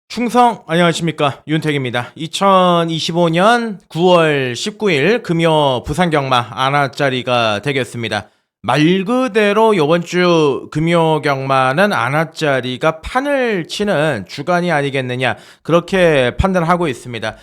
충성 안녕하십니까 윤택입니다. 2025년 9월 19일 금요 부산경마 안하짜리가 되겠습니다. 말 그대로 이번 주 금요 경마는 안하짜리가 판을 치는 주간이 아니겠느냐 그렇게 판단하고 있습니다.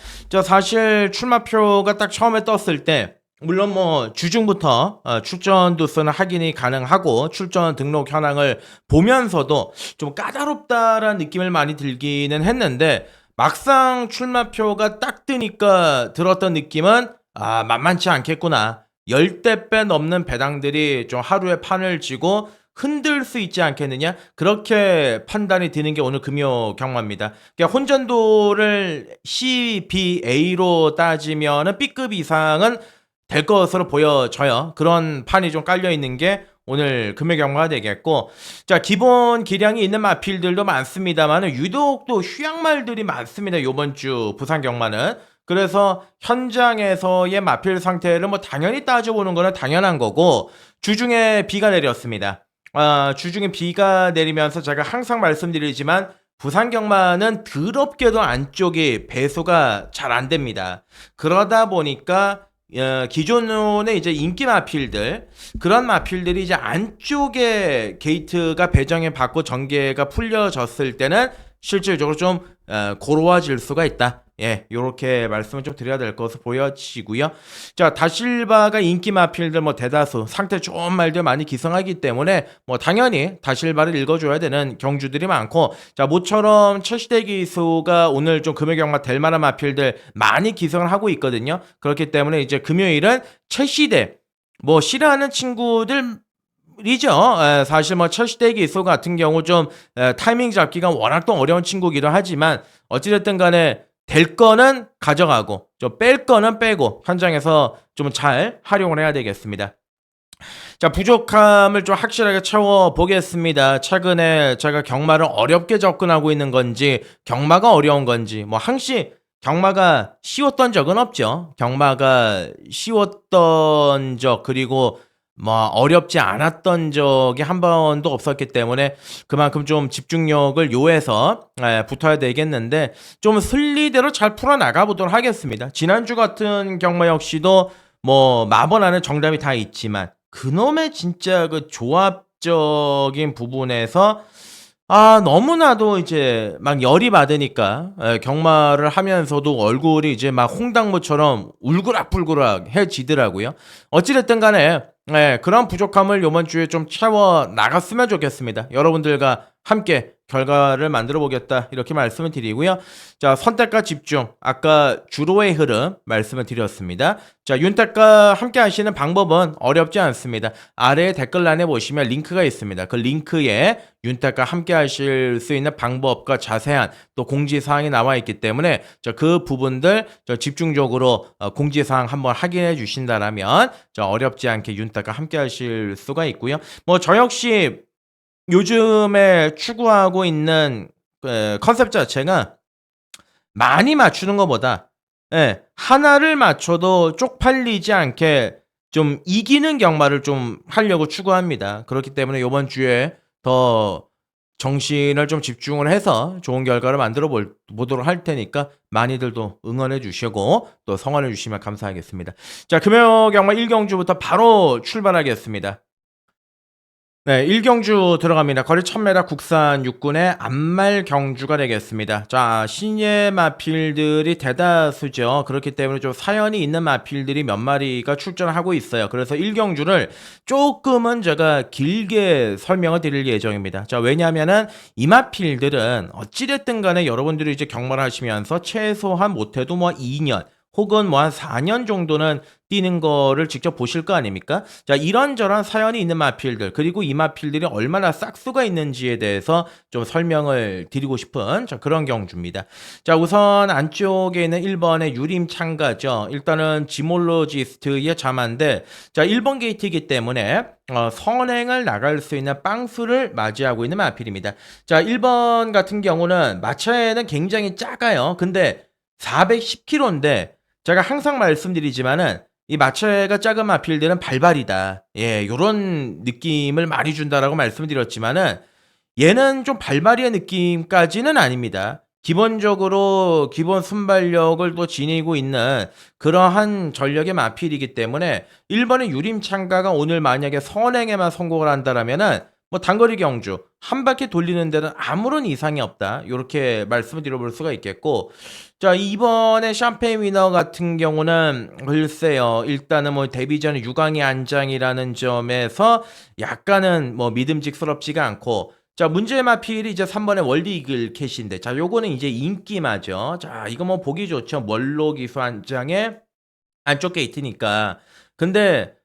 사실 출마표가 딱 처음에 떴을 때 물론 뭐 주중부터 출전 두수는 확인이 가능하고 출전 등록 현황을 보면서도 좀 까다롭다라는 느낌을 많이 들기는 했는데 막상 출마표가 딱 뜨니까 들었던 느낌은 만만치 않겠구나. 10대 넘는 배당들이 좀 하루에 판을 쥐고 흔들 수 있지 않겠느냐 그렇게 판단이 드는 게 오늘 금요 경마입니다. 그러니까 혼전도를 CBA로 따지면은 B급 이상은 될 것으로 보여져요. 그런 판이 좀 깔려 있는 게 오늘 금요 경마가 되겠고, 기본 기량이 있는 마필들도 많습니다만 유독 또 휴양말들이 많습니다. 요번 주 부산 경마는. 그래서 현장에서의 마필 상태를 뭐 당연히 따져보는 거는 당연한 거고, 주중에 비가 내렸습니다. 주중에 비가 내리면서 제가 항상 말씀드리지만 부산 경마는 더럽게도 안쪽이 배수가 잘 안 됩니다. 그러다 보니까 기존의 이제 인기 마필들 그런 마필들이 이제 안쪽에 게이트가 배정해 받고 전개가 풀려졌을 때는 실질적으로 좀 고로워질 수가 있다. 요렇게 말씀을 좀 드려야 될 것으로 보여지고요. 다실바가 인기 마필들 뭐 대다수 상태 좋은 말들 많이 기성하기 때문에 뭐 당연히 다실바를 읽어줘야 되는 경주들이 많고, 모처럼 최시대 기수가 오늘 좀 금요 경마 될 만한 마필들 많이 기성을 하고 있거든요. 그렇기 때문에 이제 금요일은 최시대 뭐 싫어하는 친구들 이죠. 사실 뭐 최시대 기수 같은 경우 좀 타이밍 잡기가 워낙 또 어려운 친구기도 하지만 어찌됐든 간에 될 거는 가져가고 좀 뺄 거는 빼고 현장에서 좀 잘 활용을 해야 되겠습니다. 부족함을 좀 확실하게 채워보겠습니다. 최근에 제가 경마를 어렵게 접근하고 있는 건지 경마가 어려운 건지 뭐 항시 경마가 쉬웠던 적은 없죠. 경마가 쉬웠던 적 그리고 뭐 어렵지 않았던 적이 한 번도 없었기 때문에 그만큼 좀 집중력을 요해서 붙어야 되겠는데 좀 순리대로 잘 풀어나가 보도록 하겠습니다. 지난주 같은 경마 역시도 뭐 마번 안에 정답이 다 있지만 그놈의 진짜 그 조합적인 부분에서 너무나도 이제 막 열이 받으니까 경마를 하면서도 얼굴이 이제 막 홍당무처럼 울그락불그락 해지더라고요. 어찌됐든 간에 그런 부족함을 이번 주에 좀 채워 나갔으면 좋겠습니다. 여러분들과 함께 결과를 만들어 보겠다 이렇게 말씀을 드리고요. 선택과 집중 아까 주로의 흐름 말씀을 드렸습니다. 윤택과 함께 하시는 방법은 어렵지 않습니다. 아래 댓글란에 보시면 링크가 있습니다. 그 링크에 윤택과 함께 하실 수 있는 방법과 자세한 또 공지사항이 나와 있기 때문에 그 부분들 집중적으로 공지사항 한번 확인해 주신다면 어렵지 않게 윤택과 함께 하실 수가 있고요. 뭐 저 역시 요즘에 추구하고 있는 컨셉 자체가 많이 맞추는 것보다 하나를 맞춰도 쪽팔리지 않게 좀 이기는 경마를 좀 하려고 추구합니다. 그렇기 때문에 이번 주에 더 정신을 좀 집중을 해서 좋은 결과를 만들어 보도록 할 테니까 많이들도 응원해 주시고 또 성원해 주시면 감사하겠습니다. 금요 경마 1경주부터 바로 출발하겠습니다. 1경주 들어갑니다. 거리 1000m 국산 육군의 암말 경주가 되겠습니다. 신예 마필들이 대다수죠. 그렇기 때문에 좀 사연이 있는 마필들이 몇 마리가 출전하고 있어요. 그래서 1경주를 조금은 제가 길게 설명을 드릴 예정입니다. 왜냐하면은 이 마필들은 어찌됐든 간에 여러분들이 이제 경마를 하시면서 최소한 못해도 뭐 2년 혹은 뭐 한 4년 정도는 뛰는 거를 직접 보실 거 아닙니까? 이런저런 사연이 있는 마필들 그리고 이 마필들이 얼마나 싹수가 있는지에 대해서 좀 설명을 드리고 싶은 그런 경주입니다. 우선 안쪽에 있는 1번의 유림창가죠. 일단은 지몰로지스트의 자마인데 1번 게이트이기 때문에 선행을 나갈 수 있는 빵수를 맞이하고 있는 마필입니다. 1번 같은 경우는 마차에는 굉장히 작아요. 근데 410kg인데 제가 항상 말씀드리지만은 이 마차가 작은 마필들은 발발이다. 요런 느낌을 많이 준다라고 말씀드렸지만은 얘는 좀 발발이의 느낌까지는 아닙니다. 기본적으로 기본 순발력을 또 지니고 있는 그러한 전력의 마필이기 때문에 1번의 유림창가가 오늘 만약에 선행에만 성공을 한다라면은 뭐 단거리 경주 한 바퀴 돌리는 데는 아무런 이상이 없다. 요렇게 말씀을 드려볼 수가 있겠고, 자, 이번에 샴페인 위너 같은 경우는 글쎄요. 일단은 뭐 데뷔 전에 유광의 안장이라는 점에서 약간은 뭐 믿음직스럽지가 않고, 자, 문제의 마필이 이제 3번의 월드 이글 캣인데, 자, 요거는 이제 인기마죠. 자, 이거 뭐 보기 좋죠. 멀로 기수 한 장에 안쪽 게이트니까. 근데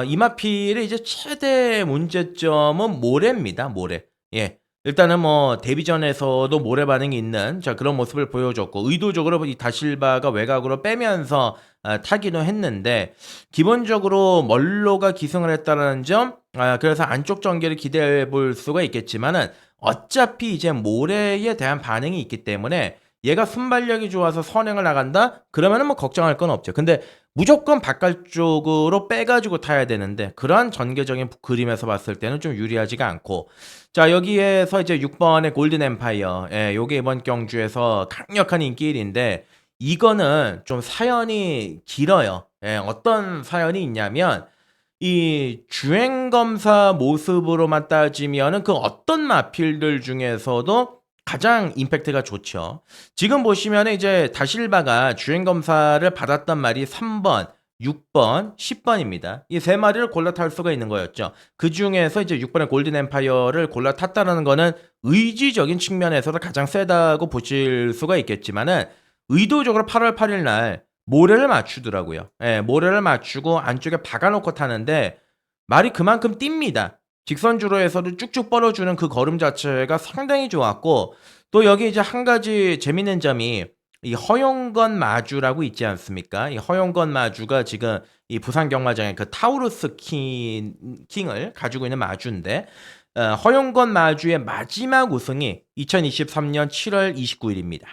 이마필의 이제 최대 문제점은 모래입니다. 모래. 예. 일단은 뭐 데뷔전에서도 모래 반응이 있는 자 그런 모습을 보여줬고 의도적으로 이 다실바가 외곽으로 빼면서 타기도 했는데 기본적으로 멀로가 기승을 했다는 점 그래서 안쪽 전개를 기대해 볼 수가 있겠지만은 어차피 이제 모래에 대한 반응이 있기 때문에 얘가 순발력이 좋아서 선행을 나간다? 그러면은 뭐 걱정할 건 없죠. 근데 무조건 바깥쪽으로 빼가지고 타야 되는데 그러한 전개적인 그림에서 봤을 때는 좀 유리하지가 않고 자 여기에서 이제 6번의 골든 엠파이어 요게 이번 경주에서 강력한 인기 1인데 이거는 좀 사연이 길어요. 어떤 사연이 있냐면 이 주행검사 모습으로만 따지면은 그 어떤 마필들 중에서도 가장 임팩트가 좋죠. 지금 보시면은 이제 다실바가 주행검사를 받았던 말이 3번, 6번, 10번입니다. 이 세 마리를 골라 탈 수가 있는 거였죠. 그 중에서 이제 6번의 골든 엠파이어를 골라 탔다는 거는 의지적인 측면에서도 가장 세다고 보실 수가 있겠지만은 의도적으로 8월 8일 날 모래를 맞추더라고요. 모래를 맞추고 안쪽에 박아놓고 타는데 말이 그만큼 띱니다. 직선주로에서도 쭉쭉 뻗어주는 그 걸음 자체가 상당히 좋았고 또 여기 이제 한 가지 재밌는 점이 이 허용건 마주라고 있지 않습니까? 이 허용건 마주가 지금 이 부산 경마장의 그 타우루스 킹을 가지고 있는 마주인데 허용건 마주의 마지막 우승이 2023년 7월 29일입니다.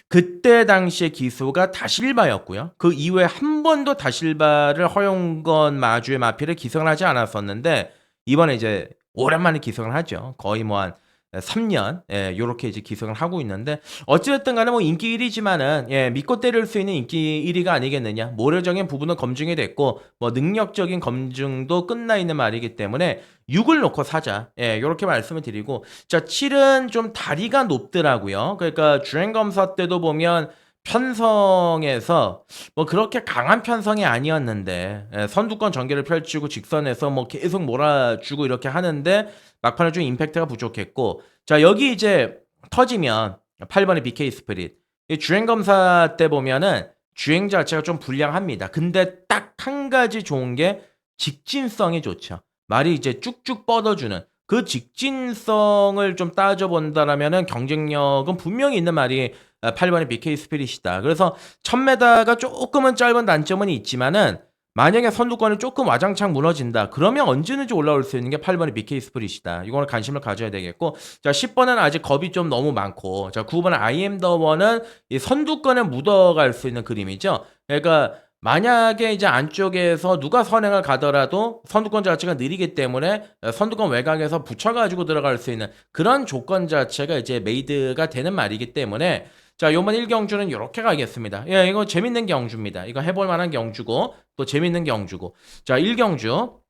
그때 당시의 기수가 다실바였고요. 그 이후에 한 번도 다실바를 허용건 마주의 마필을 기승을 하지 않았었는데 이번에 이제 오랜만에 기승을 하죠. 거의 뭐 한 3년 요렇게 이제 기승을 하고 있는데 어찌됐든 간에 뭐 인기 1위지만은 믿고 때릴 수 있는 인기 1위가 아니겠느냐. 모래적인 부분은 검증이 됐고 뭐 능력적인 검증도 끝나 있는 말이기 때문에 6을 놓고 사자. 요렇게 말씀을 드리고 자 7은 좀 다리가 높더라고요. 그러니까 주행검사 때도 보면 편성에서 뭐 그렇게 강한 편성이 아니었는데 선두권 전개를 펼치고 직선에서 뭐 계속 몰아주고 이렇게 하는데 막판에 좀 임팩트가 부족했고 자 여기 이제 터지면 8번의 BK 스프릿 주행 검사 때 보면은 주행 자체가 좀 불량합니다. 근데 딱 한 가지 좋은 게 직진성이 좋죠. 말이 이제 쭉쭉 뻗어주는 그 직진성을 좀 따져본다라면은 경쟁력은 분명히 있는 말이 8번의 BK 스피릿이다. 그래서 1000m가 조금은 짧은 단점은 있지만은 만약에 선두권이 조금 와장창 무너진다. 그러면 언제든지 올라올 수 있는 게 8번의 BK 스프릿이다. 이거는 관심을 가져야 되겠고 자 10번은 아직 겁이 좀 너무 많고 자 9번은 I am the one은 이 선두권에 묻어갈 수 있는 그림이죠. 그러니까 만약에 이제 안쪽에서 누가 선행을 가더라도 선두권 자체가 느리기 때문에 선두권 외곽에서 붙여가지고 들어갈 수 있는 그런 조건 자체가 이제 메이드가 되는 말이기 때문에 자, 요번 1경주는 이렇게 가겠습니다. 이거 재밌는 경주입니다. 이거 해볼 만한 경주고, 또 재밌는 경주고. 자, 1경주.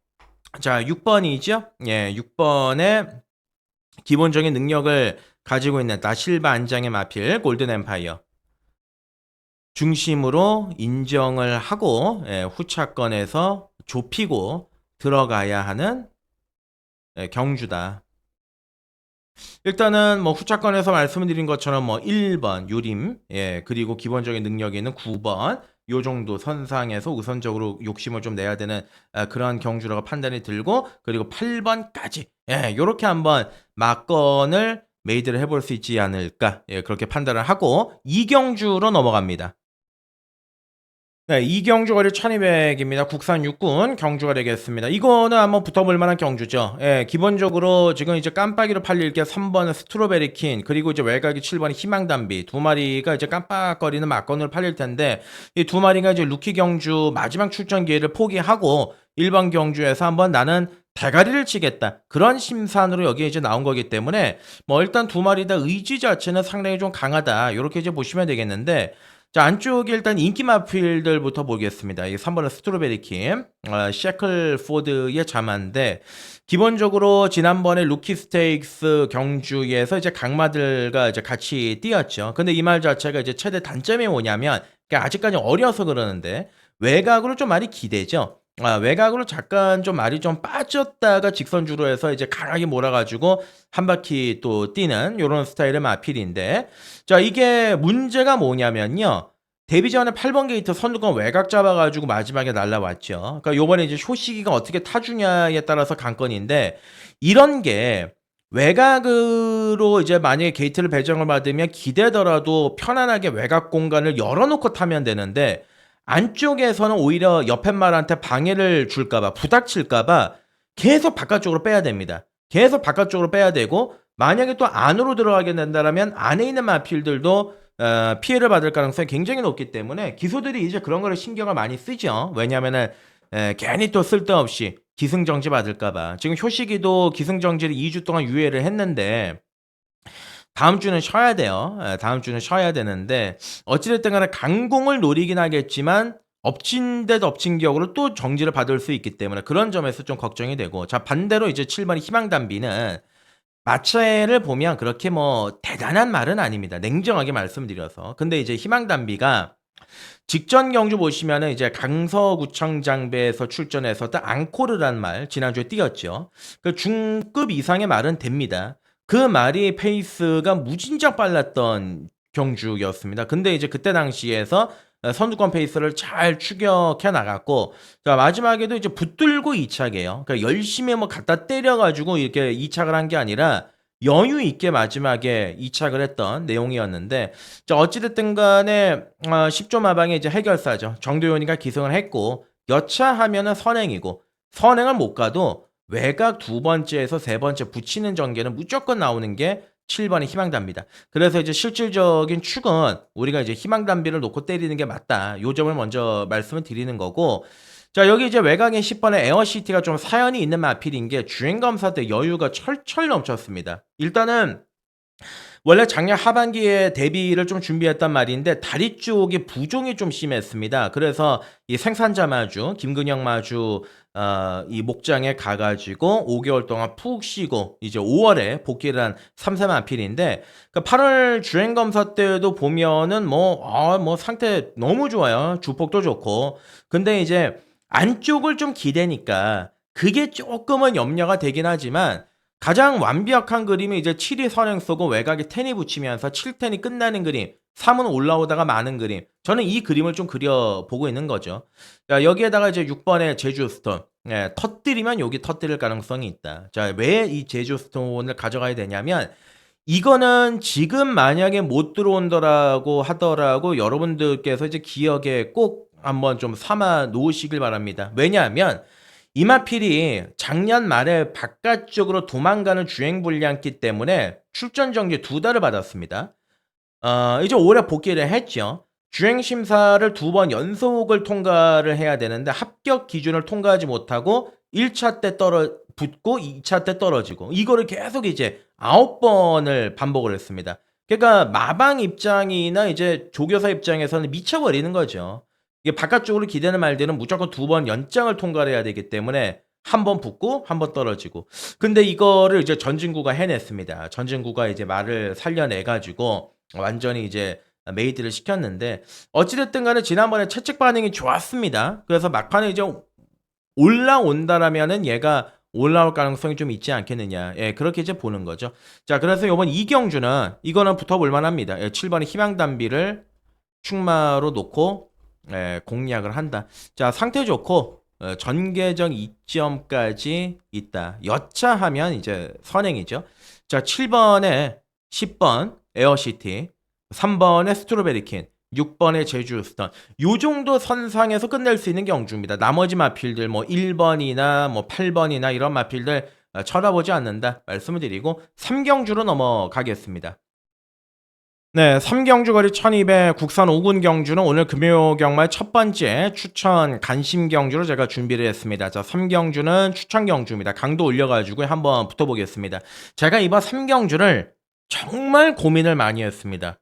자, 6번이죠? 6번에 기본적인 능력을 가지고 있는 다실바 안장의 마필, 골든 엠파이어. 중심으로 인정을 하고, 후차권에서 좁히고 들어가야 하는 경주다. 일단은 뭐 후차권에서 말씀드린 것처럼 뭐 1번 유림 그리고 기본적인 능력이 있는 9번 요 정도 선상에서 우선적으로 욕심을 좀 내야 되는 그런 경주라고 판단이 들고 그리고 8번까지 요렇게 한번 막건을 메이드를 해볼 수 있지 않을까 그렇게 판단을 하고 2경주로 넘어갑니다. 네, 이경주 거리 1200입니다. 국산 육군 경주가 되겠습니다. 이거는 한번 붙어볼 만한 경주죠. 기본적으로 지금 이제 깜빡이로 팔릴 게 3번 스트로베리 킨, 그리고 이제 외곽이 7번 희망담비 두 마리가 이제 깜빡거리는 막건으로 팔릴 텐데, 이 두 마리가 이제 루키 경주 마지막 출전 기회를 포기하고 1번 경주에서 한번 나는 대가리를 치겠다. 그런 심산으로 여기에 이제 나온 거기 때문에 뭐 일단 두 마리 다 의지 자체는 상당히 좀 강하다. 요렇게 이제 보시면 되겠는데 자, 안쪽에 일단 인기 마필들부터 보겠습니다. 이 3번은 스트로베리 킴, 셰클포드의 자마인데 기본적으로 지난번에 루키 스테이크스 경주에서 이제 강마들과 이제 같이 뛰었죠. 근데 이 말 자체가 이제 최대 단점이 뭐냐면 그러니까 아직까지 어려서 그러는데 외곽으로 좀 많이 기대죠. 외곽으로 잠깐 좀 말이 좀 빠졌다가 직선주로 해서 이제 강하게 몰아가지고 한 바퀴 또 뛰는 요런 스타일의 마필인데 자, 이게 문제가 뭐냐면요. 데뷔 전에 8번 게이트 선두권 외곽 잡아가지고 마지막에 날라왔죠. 그러니까 요번에 이제 효시기가 어떻게 타주냐에 따라서 관건인데 이런 게 외곽으로 이제 만약에 게이트를 배정을 받으면 기대더라도 편안하게 외곽 공간을 열어놓고 타면 되는데 안쪽에서는 오히려 옆에 말한테 방해를 줄까봐 부닥칠까봐 계속 바깥쪽으로 빼야 됩니다. 계속 바깥쪽으로 빼야 되고 만약에 또 안으로 들어가게 된다면 안에 있는 마필들도 피해를 받을 가능성이 굉장히 높기 때문에 기수들이 이제 그런 거를 신경을 많이 쓰죠. 왜냐면은 괜히 또 쓸데없이 기승정지 받을까봐. 지금 효시기도 기승정지를 2주 동안 유예를 했는데 다음 주는 쉬어야 돼요. 다음 주는 쉬어야 되는데 어찌됐든 간에 강공을 노리긴 하겠지만 엎친 데 덮친 격으로 또 정지를 받을 수 있기 때문에 그런 점에서 좀 걱정이 되고 자 반대로 이제 7번의 희망담비는 마체를 보면 그렇게 뭐 대단한 말은 아닙니다. 냉정하게 말씀드려서. 근데 이제 희망담비가 직전 경주 보시면은 이제 강서구청장배에서 출전했었던 앙코르란 말 지난주에 띄었죠. 그 중급 이상의 말은 됩니다. 그 말이 페이스가 무진장 빨랐던 경주였습니다. 근데 이제 그때 당시에서 선두권 페이스를 잘 추격해 나갔고 자 마지막에도 이제 붙들고 이착해요. 그러니까 열심히 뭐 갖다 때려가지고 이렇게 이착을 한 게 아니라 여유 있게 마지막에 이착을 했던 내용이었는데 자 어찌됐든 간에 10조 마방의 이제 해결사죠. 정도현이가 기승을 했고 여차하면은 선행이고 선행을 못 가도 외곽 두 번째에서 세 번째 붙이는 전개는 무조건 나오는 게 7번의 희망담비다. 그래서 이제 실질적인 축은 우리가 이제 희망담비를 놓고 때리는 게 맞다. 요 점을 먼저 말씀을 드리는 거고 자 여기 이제 외곽인 10번의 에어시티가 좀 사연이 있는 마필인 게 주행검사 때 여유가 철철 넘쳤습니다. 일단은 원래 작년 하반기에 데뷔를 좀 준비했단 말인데 다리 쪽에 부종이 좀 심했습니다. 그래서 이 생산자 마주 김근영 마주 이 목장에 가가지고 5개월 동안 푹 쉬고 이제 5월에 복귀를 한 3세 마필인데 그 8월 주행 검사 때도 보면은 뭐 상태 너무 좋아요. 주폭도 좋고 근데 이제 안쪽을 좀 기대니까 그게 조금은 염려가 되긴 하지만 가장 완벽한 그림이 이제 7이 선행 쏘고 외곽에 10이 붙이면서 7텐이 끝나는 그림, 3은 올라오다가 많은 그림. 저는 이 그림을 좀 그려보고 있는 거죠. 자, 여기에다가 이제 6번의 제주스톤. 예, 터뜨리면 여기 터뜨릴 가능성이 있다. 자, 왜 이 제주스톤을 가져가야 되냐면 이거는 지금 만약에 못 들어온다라고 하더라고 여러분들께서 이제 기억에 꼭 한번 좀 삼아 놓으시길 바랍니다. 왜냐하면 이마필이 작년 말에 바깥쪽으로 도망가는 주행 불량기 때문에 출전 정지 2달을 받았습니다. 이제 올해 복귀를 했죠. 주행 심사를 2번 연속을 통과를 해야 되는데 합격 기준을 통과하지 못하고 1차 때 붙고 2차 때 떨어지고 이거를 계속 이제 9번을 반복을 했습니다. 그러니까 마방 입장이나 이제 조교사 입장에서는 미쳐버리는 거죠. 이게 바깥쪽으로 기대는 말들은 무조건 2번 연장을 통과를 해야 되기 때문에 한 번 붙고 한 번 떨어지고. 근데 이거를 이제 전진구가 해냈습니다. 전진구가 이제 말을 살려내가지고 완전히 이제 메이드를 시켰는데 어찌됐든 간에 지난번에 채찍 반응이 좋았습니다. 그래서 막판에 이제 올라온다라면은 얘가 올라올 가능성이 좀 있지 않겠느냐. 예, 그렇게 이제 보는 거죠. 자, 그래서 이번 이경주는 이거는 붙어볼 만합니다. 예, 7번의 희망담비를 축마로 놓고 공략을 한다. 자, 상태 좋고 전개적 이점까지 있다. 여차하면 이제 선행이죠. 자, 7번에 10번 에어시티, 3번에 스트로베리킨, 6번의 제주스턴. 요 정도 선상에서 끝낼 수 있는 경주입니다. 나머지 마필들 뭐 1번이나 뭐 8번이나 이런 마필들 쳐다보지 않는다 말씀을 드리고 3경주로 넘어가겠습니다. 네, 3경주 거리 1200 국산 5군 경주는 오늘 금요 경마의 첫 번째 추천 간심 경주로 제가 준비를 했습니다. 자, 3경주는 추천 경주입니다. 강도 올려가지고 한번 붙어보겠습니다. 제가 이번 3경주를 정말 고민을 많이 했습니다.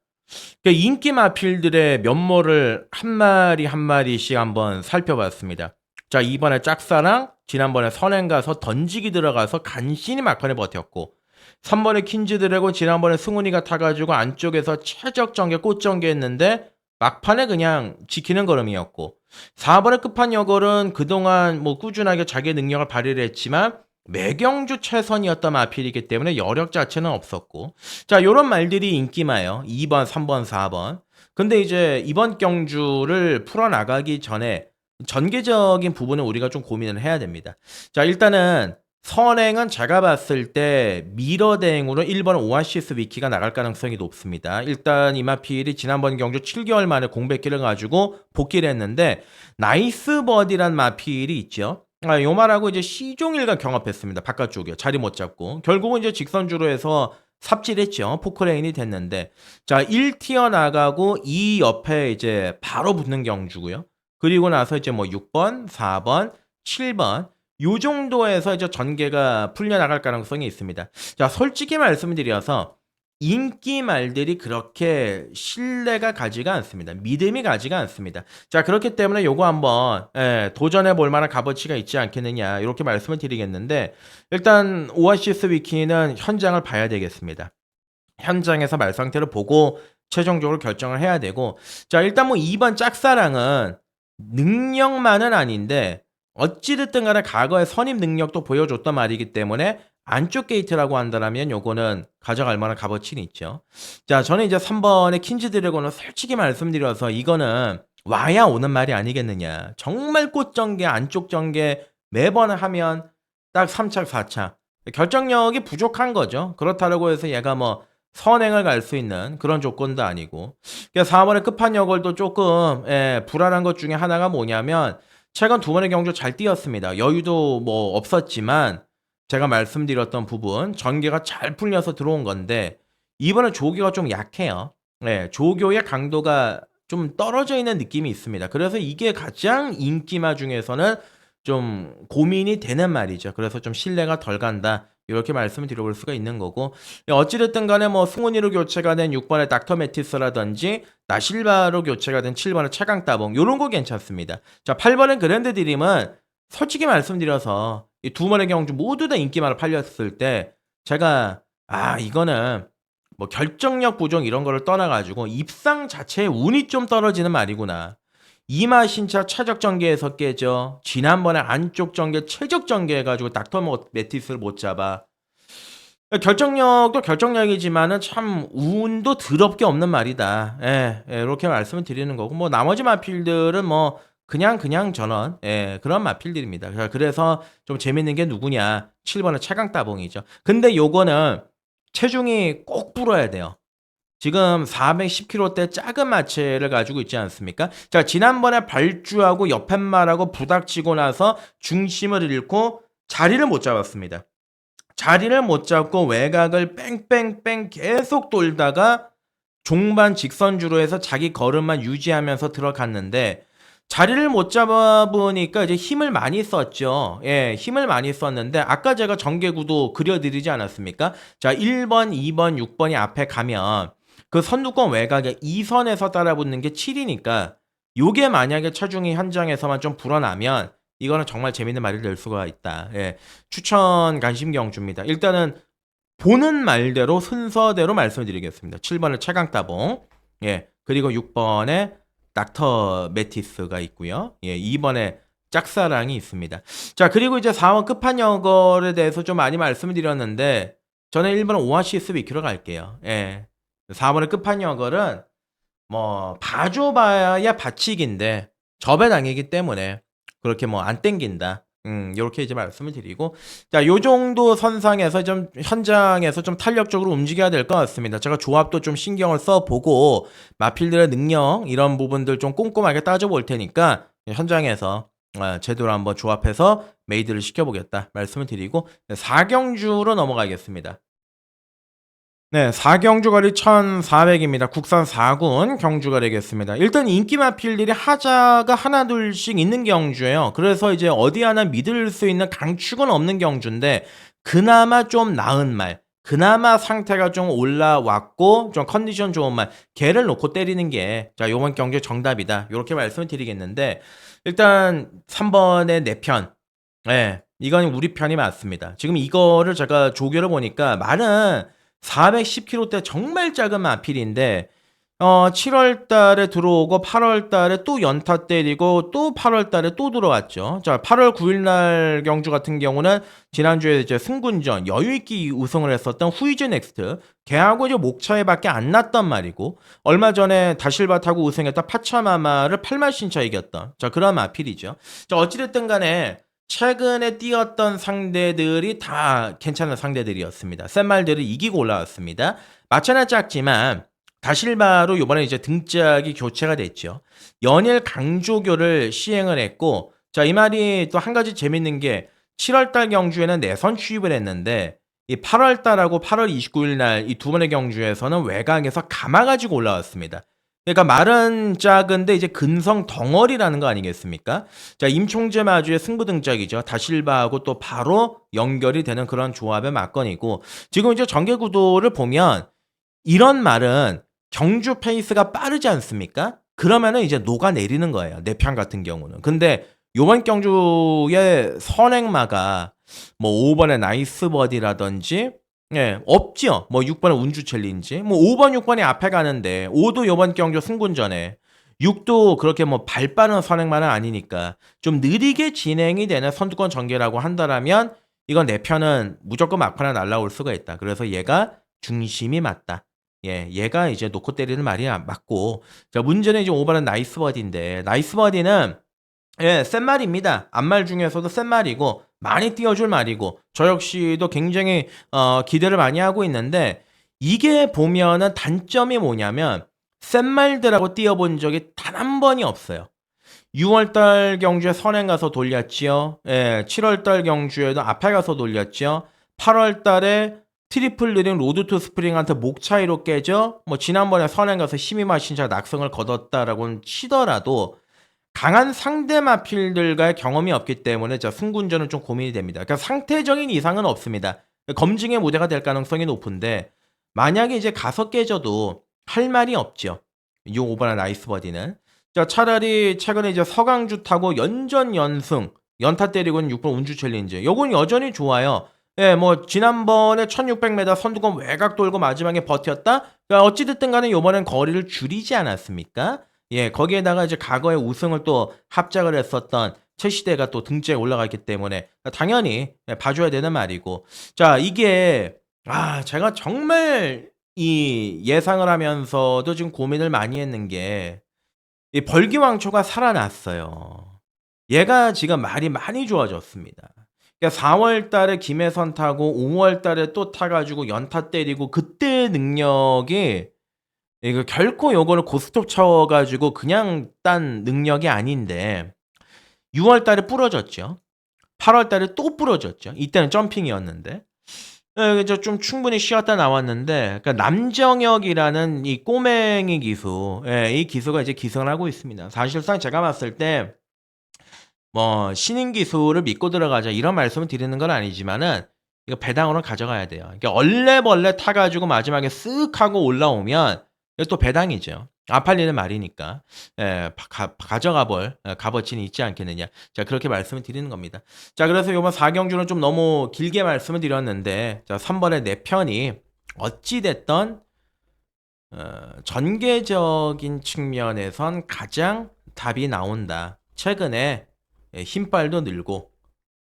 인기 마필들의 면모를 한 마리 한 마리씩 한번 살펴봤습니다. 자, 이번에 짝사랑, 지난번에 선행 가서 던지기 들어가서 간신히 막판에 버텼고, 3번에 퀸즈 드래곤 지난번에 승훈이가 타가지고 안쪽에서 최적전개 꽃전개 했는데 막판에 그냥 지키는 걸음이었고, 4번의 끝판여걸은 그동안 뭐 꾸준하게 자기의 능력을 발휘를 했지만 매경주 최선이었던 마필이기 때문에 여력 자체는 없었고, 자, 요런 말들이 인기마요. 2번, 3번, 4번. 근데 이제 이번 경주를 풀어나가기 전에 전개적인 부분을 우리가 좀 고민을 해야 됩니다. 자, 일단은 선행은 제가 봤을 때 미러 대행으로 1번 오아시스 위키가 나갈 가능성이 높습니다. 일단 이마필이 지난번 경주 7개월 만에 공백기를 가지고 복귀를 했는데 나이스 버디란 마필이 있죠. 요 말하고 이제 시종일관 경합했습니다. 바깥쪽이요. 자리 못 잡고. 결국은 이제 직선주로 해서 삽질했죠. 포크레인이 됐는데. 자, 1티어 나가고 2 옆에 이제 바로 붙는 경주고요. 그리고 나서 이제 뭐 6번, 4번, 7번 요 정도에서 이제 전개가 풀려나갈 가능성이 있습니다. 자, 솔직히 말씀드려서 인기 말들이 그렇게 신뢰가 가지가 않습니다. 믿음이 가지가 않습니다. 자, 그렇기 때문에 요거 한번 도전해 볼 만한 값어치가 있지 않겠느냐 이렇게 말씀을 드리겠는데, 일단 오아시스 위키는 현장을 봐야 되겠습니다. 현장에서 말 상태를 보고 최종적으로 결정을 해야 되고, 자, 일단 뭐 2번 짝사랑은 능력만은 아닌데 어찌됐든 간에 과거의 선임 능력도 보여줬단 말이기 때문에 안쪽 게이트라고 한다면 요거는 가져갈 만한 값어치는 있죠. 자, 저는 이제 3번의 퀸즈 드래곤은 솔직히 말씀드려서 이거는 와야 오는 말이 아니겠느냐. 정말 꽃전개, 안쪽 전개 매번 하면 딱 3착, 4착. 결정력이 부족한 거죠. 그렇다고 해서 얘가 뭐 선행을 갈 수 있는 그런 조건도 아니고. 4번의 끝판여걸도 조금 불안한 것 중에 하나가 뭐냐면 최근 두 번의 경주 잘 뛰었습니다. 여유도 뭐 없었지만 제가 말씀드렸던 부분 전개가 잘 풀려서 들어온 건데 이번에 조교가 좀 약해요. 조교의 강도가 좀 떨어져 있는 느낌이 있습니다. 그래서 이게 가장 인기마 중에서는 좀 고민이 되는 말이죠. 그래서 좀 신뢰가 덜 간다. 이렇게 말씀을 드려볼 수가 있는 거고, 어찌됐든 간에 뭐 승훈이로 교체가 된 6번의 닥터 메티스라든지 나실바로 교체가 된 7번의 차강따봉 요런 거 괜찮습니다. 자, 8번의 그랜드 드림은 솔직히 말씀드려서 이 두 번의 경주 모두 다 인기마로 팔렸을 때 제가 이거는 뭐 결정력 부족 이런 거를 떠나가지고 입상 자체의 운이 좀 떨어지는 말이구나. 이마 신차 최적 전개에서 깨져. 지난번에 안쪽 전개 최적 전개 해가지고 닥터 메티스를 못 잡아. 결정력도 결정력이지만은 참 운도 더럽게 없는 말이다. 이렇게 말씀을 드리는 거고, 뭐 나머지 마필들은 뭐 그냥 전원 그런 마필들입니다. 그래서 좀 재밌는 게 누구냐? 7번은 차강따봉이죠. 근데 요거는 체중이 꼭 불어야 돼요. 지금 410kg대 작은 마체를 가지고 있지 않습니까? 자, 지난번에 발주하고 옆팻말하고 부닥치고 나서 중심을 잃고 자리를 못 잡았습니다. 자리를 못 잡고 외곽을 뺑뺑뺑 계속 돌다가 종반 직선주로 해서 자기 걸음만 유지하면서 들어갔는데 자리를 못 잡아보니까 이제 힘을 많이 썼죠. 힘을 많이 썼는데 아까 제가 전개구도 그려드리지 않았습니까? 자, 1번, 2번, 6번이 앞에 가면 그 선두권 외곽에 2선에서 따라붙는 게 7이니까 요게 만약에 체중이 현장에서만 좀 불어나면 이거는 정말 재밌는 말이 될 수가 있다. 추천 관심경주입니다. 일단은 보는 말대로 순서대로 말씀드리겠습니다. 7번은 최강따봉, 그리고 6번에 닥터 메티스가 있고요. 2번에 짝사랑이 있습니다. 자, 그리고 이제 4번 끝판여걸에 대해서 좀 많이 말씀을 드렸는데 저는 1번 오아시스 위키로 갈게요. 4번의 끝판여걸은 뭐 봐줘봐야 받치기인데 접배당이기 때문에 그렇게 뭐 안 땡긴다. 요렇게 이제 말씀을 드리고, 자, 요 정도 선상에서 좀 현장에서 좀 탄력적으로 움직여야 될 것 같습니다. 제가 조합도 좀 신경을 써보고 마필들의 능력 이런 부분들 좀 꼼꼼하게 따져볼 테니까 현장에서 제대로 한번 조합해서 메이드를 시켜보겠다 말씀을 드리고 4경주로 넘어가겠습니다. 네, 4경주거리 1,400입니다. 국산 4군 경주가 되겠습니다. 일단 인기 마필들이 하자가 하나둘씩 있는 경주예요. 그래서 이제 어디 하나 믿을 수 있는 강축은 없는 경주인데 그나마 좀 나은 말, 그나마 상태가 좀 올라왔고 좀 컨디션 좋은 말, 걔를 놓고 때리는 게 자, 요번 경주의 정답이다. 요렇게 말씀을 드리겠는데 일단 3번의 내 편. 예. 이건 우리 편이 맞습니다. 지금 이거를 제가 조교를 보니까 말은 410kg대 정말 작은 마필인데 7월 달에 들어오고 8월 달에 또 연타 때리고 또 8월 달에 또 들어왔죠. 자, 8월 9일 날 경주 같은 경우는 지난주에 이제 승군전 여유 있게 우승을 했었던 후이즈 넥스트 걔하고 이제 목차에밖에 안 났단 말이고 얼마 전에 다실바 타고 우승했던 파차마마를 8말 신차 이겼던 자, 그런 마필이죠. 자, 어찌됐든 간에 최근에 뛰었던 상대들이 다 괜찮은 상대들이었습니다. 센 말들을 이기고 올라왔습니다. 마차는 작지만 다실바로 이번에 이제 등짝이 교체가 됐죠. 연일 강조교를 시행을 했고, 자, 이 말이 또 한 가지 재밌는 게 7월달 경주에는 내선 취입을 했는데, 이 8월달하고 8월 29일 날 이 두 번의 경주에서는 외곽에서 감아가지고 올라왔습니다. 그러니까 말은 작은데 이제 근성 덩어리라는 거 아니겠습니까? 자, 임총재 마주의 승부 등짝이죠. 다실바하고 또 바로 연결이 되는 그런 조합의 막건이고, 지금 이제 전개 구도를 보면 이런 말은 경주 페이스가 빠르지 않습니까? 그러면은 이제 녹아내리는 거예요. 내 편 같은 경우는. 근데 요번 경주의 선행마가 뭐 5번의 나이스 버디라든지 예, 없지요. 뭐 6번의 운주 챌린지. 뭐 5번, 6번이 앞에 가는데 5도 요번 경주 승군전에 6도 그렇게 뭐 발 빠른 선행만은 아니니까 좀 느리게 진행이 되는 선두권 전개라고 한다라면 이건 내 편은 무조건 막판에 날라올 수가 있다. 그래서 얘가 중심이 맞다. 예, 얘가 이제 놓고 때리는 말이 맞고 자, 문제는 이제 5번은 나이스 버디인데 나이스 버디는 예, 센 말입니다. 앞말 중에서도 센 말이고 많이 띄워줄 말이고 저 역시도 굉장히 기대를 많이 하고 있는데 이게 보면은 단점이 뭐냐면 센 말들하고 띄워본 적이 단 한 번이 없어요. 6월달 경주에 선행 가서 돌렸지요. 예, 7월달 경주에도 앞에 가서 돌렸지요. 8월달에 트리플 느린 로드 투 스프링한테 목 차이로 깨져. 뭐 지난번에 선행 가서 힘이 마신 자 낙성을 거뒀다라고는 치더라도 강한 상대 마필들과의 경험이 없기 때문에 자 승군전은 좀 고민이 됩니다. 그러니까 상태적인 이상은 없습니다. 검증의 무대가 될 가능성이 높은데 만약에 이제 가서 깨져도 할 말이 없죠. 요 오바나 나이스 버디는 자 차라리 최근에 이제 서강주 타고 연전 연승 연타 때리고는 6번 운주 챌린지 요건 여전히 좋아요. 예, 뭐 지난번에 1600m 선두권 외곽 돌고 마지막에 버텼다. 그러니까 어찌됐든 간에 요번엔 거리를 줄이지 않았습니까? 예, 거기에다가 이제 과거에 우승을 또 합작을 했었던 최시대가 또 등째에 올라가 있기 때문에 당연히 봐줘야 되는 말이고. 자, 이게, 제가 정말 이 예상을 하면서도 지금 고민을 많이 했는 게, 이 벌기왕초가 살아났어요. 얘가 지금 말이 많이 좋아졌습니다. 그러니까 4월 달에 김혜선 타고 5월 달에 또 타가지고 연타 때리고 그때 능력이 이거 결코 요거를 고스톱 쳐가지고 그냥 딴 능력이 아닌데 6월 달에 부러졌죠. 8월 달에 또 부러졌죠. 이때는 점핑이었는데. 예, 이제 좀 충분히 쉬었다 나왔는데 그러니까 남정혁이라는 이 꼬맹이 기수, 예, 이 기수가 이제 기승을 하고 있습니다. 사실상 제가 봤을 때 뭐 신인 기수를 믿고 들어가자 이런 말씀을 드리는 건 아니지만은 이거 배당으로 가져가야 돼요. 그러니까 얼레벌레 타가지고 마지막에 쓱 하고 올라오면 이거 또 배당이죠. 아팔리는 말이니까 예, 가져가 볼 값어치는 있지 않겠느냐. 자 그렇게 말씀을 드리는 겁니다. 자 그래서 이번 4경주는 좀 너무 길게 말씀을 드렸는데 자 3번의 내 편이 어찌됐던 전개적인 측면에선 가장 답이 나온다. 최근에 힘빨도 늘고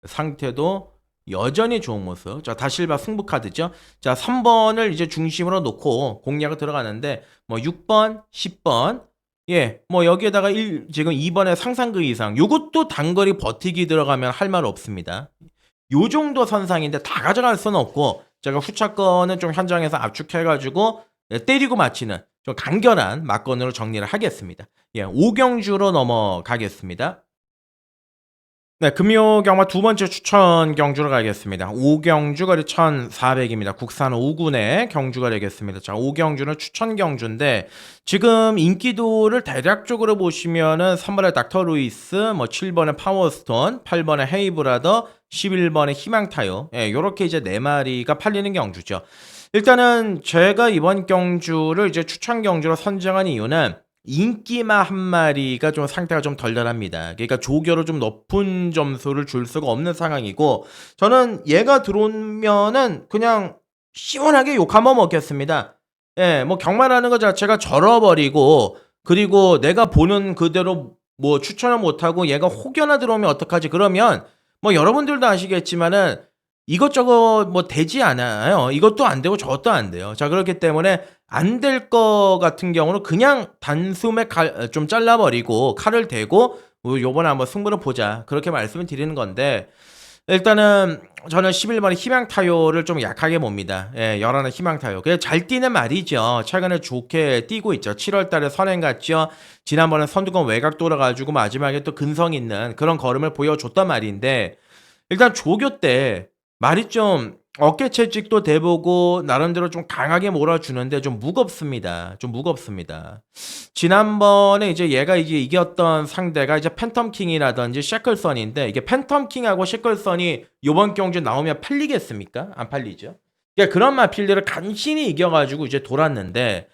상태도 여전히 좋은 모습. 자, 다실바 승부 카드죠. 자, 3번을 이제 중심으로 놓고 공략을 들어가는데 뭐 6번, 10번 예, 뭐 여기에다가 지금 2번에 상상 그 이상 요것도 단거리 버티기 들어가면 할 말 없습니다. 요 정도 선상인데 다 가져갈 수는 없고 제가 후차권은 좀 현장에서 압축해가지고 때리고 맞히는 좀 간결한 막건으로 정리를 하겠습니다. 예, 5경주로 넘어가겠습니다. 네, 금요 경마 두 번째 추천 경주로 가겠습니다. 5경주 거리 1,400입니다. 국산 5군의 경주가 되겠습니다. 자, 5경주는 추천 경주인데 지금 인기도를 대략적으로 보시면은 3번에 닥터 루이스, 뭐 7번에 파워스톤, 8번에 헤이브라더, 11번에 희망타요. 예, 요렇게 이제 네 마리가 팔리는 경주죠. 일단은 제가 이번 경주를 이제 추천 경주로 선정한 이유는 인기마 한 마리가 좀 상태가 좀 덜덜합니다. 그러니까 조교로 좀 높은 점수를 줄 수가 없는 상황이고 저는 얘가 들어오면은 그냥 시원하게 욕 한번 먹겠습니다. 예, 뭐 경마라는 것 자체가 절어버리고 그리고 내가 보는 그대로 뭐 추천을 못하고 얘가 혹여나 들어오면 어떡하지? 그러면 뭐 여러분들도 아시겠지만은 이것저것 뭐 되지 않아요. 이것도 안 되고 저것도 안 돼요. 자, 그렇기 때문에 안 될 거 같은 경우는 그냥 단숨에 좀 잘라버리고 칼을 대고 요번에 한번 승부를 보자. 그렇게 말씀을 드리는 건데 일단은 저는 11번의 희망타요를 좀 약하게 봅니다. 예, 열하나 희망타요. 그냥 잘 뛰는 말이죠. 최근에 좋게 뛰고 있죠. 7월 달에 선행 갔죠. 지난번에 선두권 외곽 돌아가지고 마지막에 또 근성 있는 그런 걸음을 보여줬단 말인데 일단 조교 때 말이 좀 어깨 채찍도 대보고 나름대로 좀 강하게 몰아주는데 좀 무겁습니다. 좀 무겁습니다. 지난번에 이제 얘가 이제 이겼던 상대가 이제 팬텀킹이라든지 셰클선인데 이게 팬텀킹하고 셰클선이 요번 경주 나오면 팔리겠습니까? 안 팔리죠. 그러니까 그런 마필드를 간신히 이겨가지고 이제 돌았는데